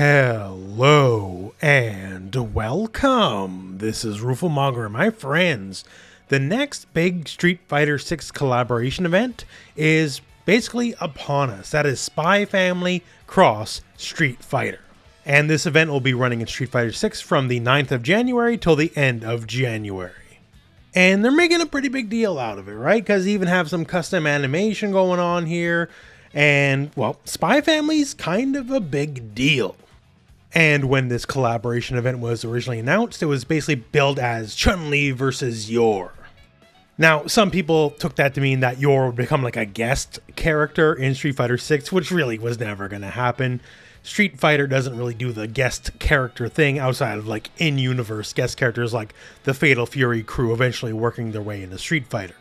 Hello and welcome. This is rooflemonger, my friends. The next big Street Fighter 6 collaboration event is basically upon us. That is Spy Family Cross Street Fighter. And this event will be running in Street Fighter 6 from the 9th of January till the end of January. And they're making a pretty big deal out of it, right? Because they even have some custom animation going on here. And, well, Spy Family's kind of a big deal. And when this collaboration event was originally announced, it was basically billed as Chun-Li versus Yor. Now, some people took that to mean that Yor would become like a guest character in Street Fighter 6, which really was never going to happen. Street Fighter doesn't really do the guest character thing outside of like in-universe guest characters like the Fatal Fury crew eventually working their way into Street Fighter.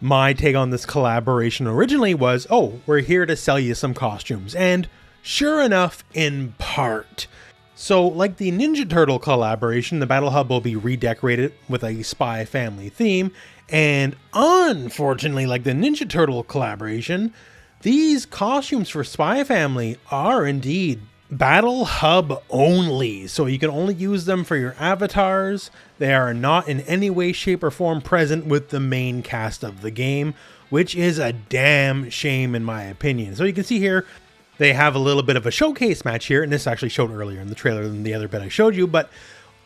My take on this collaboration originally was, oh, we're here to sell you some costumes. And sure enough, in part. So like the Ninja Turtle collaboration, the Battle Hub will be redecorated with a Spy Family theme. And unfortunately, like the Ninja Turtle collaboration, these costumes for Spy Family are indeed Battle Hub only, so you can only use them for your avatars. They are not in any way, shape, or form present with the main cast of the game, which is a damn shame in my opinion. So you can see here, they have a little bit of a showcase match here, and this actually showed earlier in the trailer than the other bit I showed you, but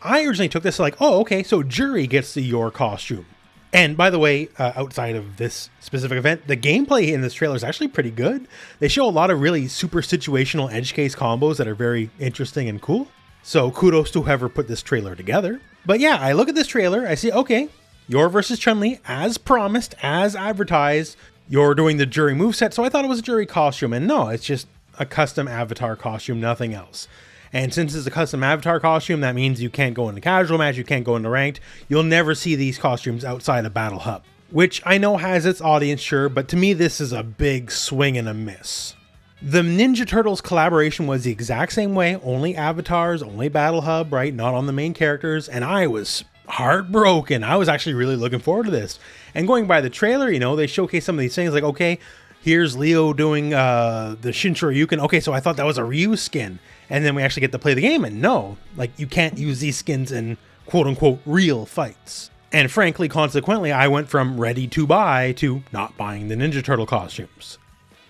I originally took this like, oh, okay, so Jury gets the Yor costume. And by the way, outside of this specific event, the gameplay in this trailer is actually pretty good. They show a lot of really super situational edge case combos that are very interesting and cool. So kudos to whoever put this trailer together. But yeah, I look at this trailer, I see, okay, Yor versus Chun-Li, as promised, as advertised. Yor doing the Jury moveset, so I thought it was a Jury costume. And no, it's just a custom avatar costume, nothing else. And since it's a custom avatar costume, that means you can't go into casual match, you can't go into ranked. You'll never see these costumes outside of Battle Hub, which I know has its audience, sure, but to me this is a big swing and a miss. The Ninja Turtles collaboration was the exact same way, only avatars, only Battle Hub, right? Not on the main characters, and I was heartbroken. I was actually really looking forward to this. And going by the trailer, you know, they showcase some of these things like, okay, here's Leo doing the Shin Shoryuken. Okay, so I thought that was a Ryu skin. And then we actually get to play the game, and no, like you can't use these skins in quote-unquote real fights. And frankly, consequently, I went from ready to buy to not buying the Ninja Turtle costumes.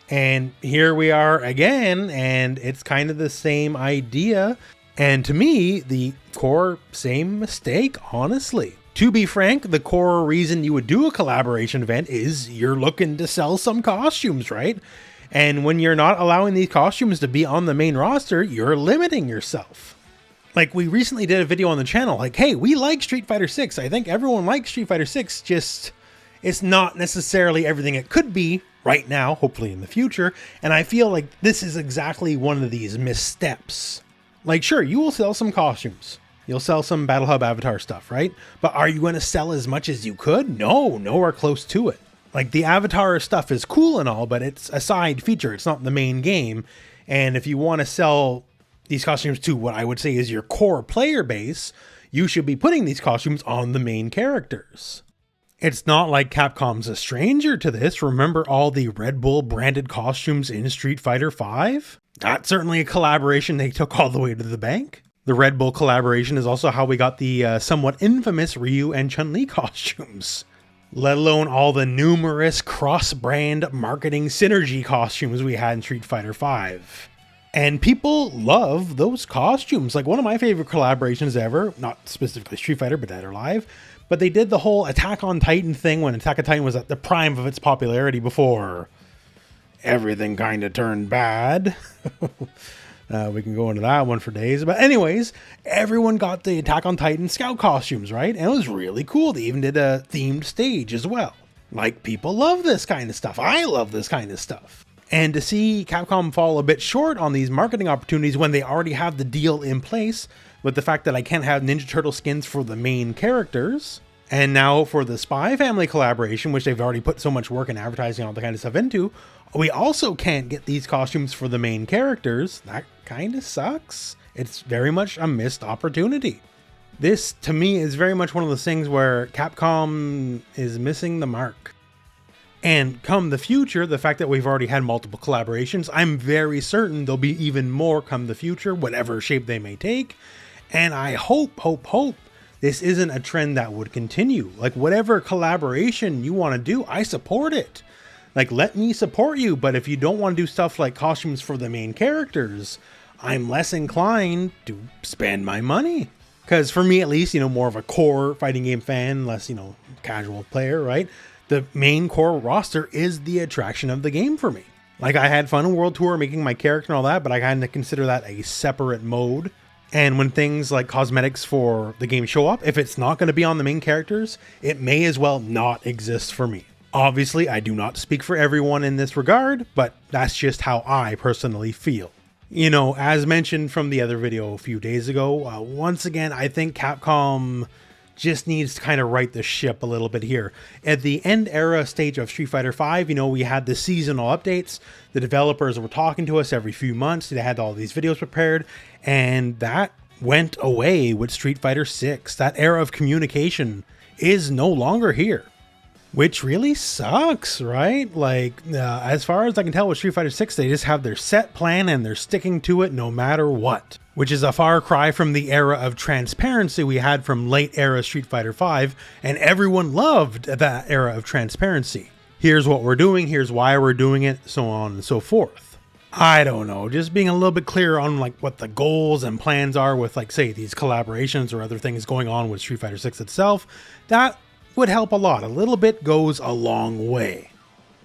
And here we are again, and it's kind of the same idea. And to me, the core same mistake, honestly. To be frank, the core reason you would do a collaboration event is you're looking to sell some costumes, right? And when you're not allowing these costumes to be on the main roster, you're limiting yourself. Like we recently did a video on the channel, like, hey, we like Street Fighter 6. I think everyone likes Street Fighter 6, just it's not necessarily everything it could be right now, hopefully in the future. And I feel like this is exactly one of these missteps. Like, sure, you will sell some costumes. You'll sell some Battle Hub avatar stuff, right? But are you going to sell as much as you could? No, nowhere close to it. Like the avatar stuff is cool and all, but it's a side feature. It's not the main game. And if you want to sell these costumes to what I would say is your core player base, you should be putting these costumes on the main characters. It's not like Capcom's a stranger to this. Remember all the Red Bull branded costumes in Street Fighter V? That's certainly a collaboration they took all the way to the bank. The Red Bull collaboration is also how we got the somewhat infamous Ryu and Chun-Li costumes. Let alone all the numerous cross-brand marketing synergy costumes we had in Street Fighter V. And people love those costumes. Like one of my favorite collaborations ever, not specifically Street Fighter, but Dead or Alive, but they did the whole Attack on Titan thing when Attack on Titan was at the prime of its popularity before everything kind of turned bad. We can go into that one for days. But anyways, everyone got the Attack on Titan scout costumes, right? And it was really cool. They even did a themed stage as well. Like, people love this kind of stuff. I love this kind of stuff. And to see Capcom fall a bit short on these marketing opportunities when they already have the deal in place with the fact that I can't have Ninja Turtle skins for the main characters. And now for the Spy Family collaboration, which they've already put so much work and advertising and all that kind of stuff into, we also can't get these costumes for the main characters. That kind of sucks. It's very much a missed opportunity. This, to me, is very much one of those things where Capcom is missing the mark. And come the future, the fact that we've already had multiple collaborations, I'm very certain there'll be even more come the future, whatever shape they may take. And I hope this isn't a trend that would continue. Like, whatever collaboration you want to do, I support it. Like, let me support you. But if you don't want to do stuff like costumes for the main characters, I'm less inclined to spend my money. Because for me, at least, more of a core fighting game fan, less, casual player, right? The main core roster is the attraction of the game for me. Like, I had fun in World Tour making my character and all that, but I kind of consider that a separate mode. And when things like cosmetics for the game show up, if it's not going to be on the main characters, it may as well not exist for me. Obviously, I do not speak for everyone in this regard, but that's just how I personally feel. As mentioned from the other video a few days ago, once again, I think Capcom just needs to kind of right the ship a little bit here. At the end era stage of Street Fighter V, we had the seasonal updates. The developers were talking to us every few months. They had all these videos prepared, and that went away with Street Fighter VI. That era of communication is no longer here, which really sucks, right? Like, as far as I can tell with Street Fighter VI, they just have their set plan and they're sticking to it no matter what, which is a far cry from the era of transparency we had from late era Street Fighter V, and everyone loved that era of transparency. Here's what we're doing, here's why we're doing it, so on and so forth. I don't know, just being a little bit clearer on like what the goals and plans are with, like, say, these collaborations or other things going on with Street Fighter VI itself, that would help a lot. A little bit goes a long way.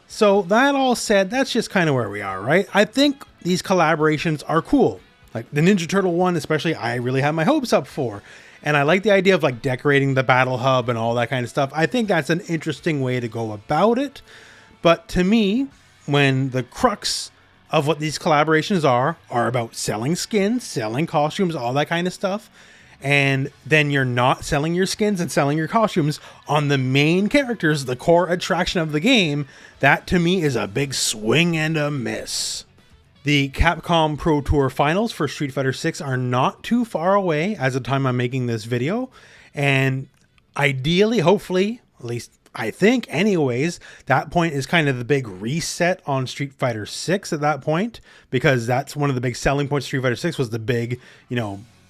So that all said, that's just kind of where we are, right? I think these collaborations are cool. Like the Ninja Turtle one, especially, I really have my hopes up for. And I like the idea of like decorating the battle hub and all that kind of stuff. I think that's an interesting way to go about it. But to me, when the crux of what these collaborations are about selling skins, selling costumes, all that kind of stuff, and then you're not selling your skins and selling your costumes on the main characters, the core attraction of the game, that to me is a big swing and a miss. The Capcom Pro Tour finals for Street Fighter VI are not too far away as of the time I'm making this video, and ideally, hopefully, at least I think anyways, that point is kind of the big reset on Street Fighter VI at that point, because that's one of the big selling points of Street Fighter VI was the big,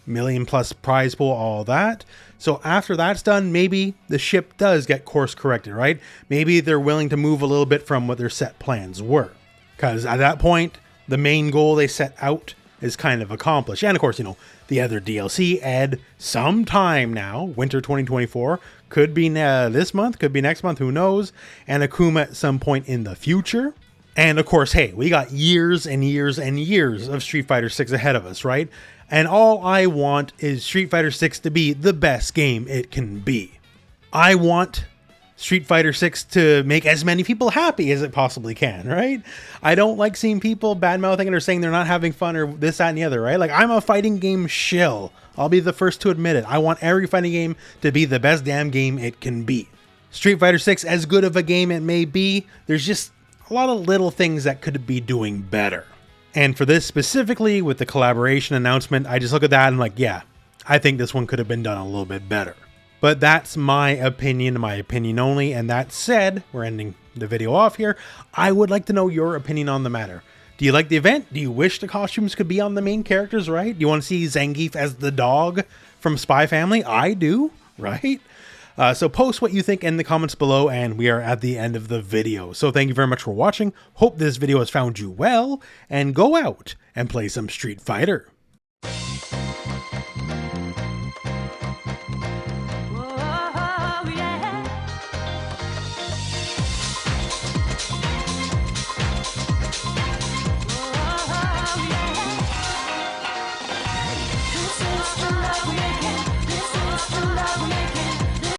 million plus prize pool, all that. So after that's done, maybe the ship does get course corrected, right? Maybe they're willing to move a little bit from what their set plans were, because at that point, the main goal they set out is kind of accomplished. And of course, the other DLC, Ed, sometime now, winter 2024, could be this month, could be next month, who knows, and Akuma at some point in the future. And of course, hey, we got years and years and years of Street Fighter 6 ahead of us, right? And all I want is Street Fighter 6 to be the best game it can be. I want Street Fighter 6 to make as many people happy as it possibly can, right? I don't like seeing people bad-mouthing it or saying they're not having fun or this, that, and the other, right? Like, I'm a fighting game shill. I'll be the first to admit it. I want every fighting game to be the best damn game it can be. Street Fighter 6, as good of a game it may be, there's just a lot of little things that could be doing better. And for this specifically, with the collaboration announcement, I just look at that and I'm like, yeah, I think this one could have been done a little bit better. But that's my opinion only. And that said, we're ending the video off here. I would like to know your opinion on the matter. Do you like the event? Do you wish the costumes could be on the main characters, right? Do you want to see Zangief as the dog from Spy Family? I do, right? So post what you think in the comments below, and we are at the end of the video. So thank you very much for watching. Hope this video has found you well, and go out and play some Street Fighter.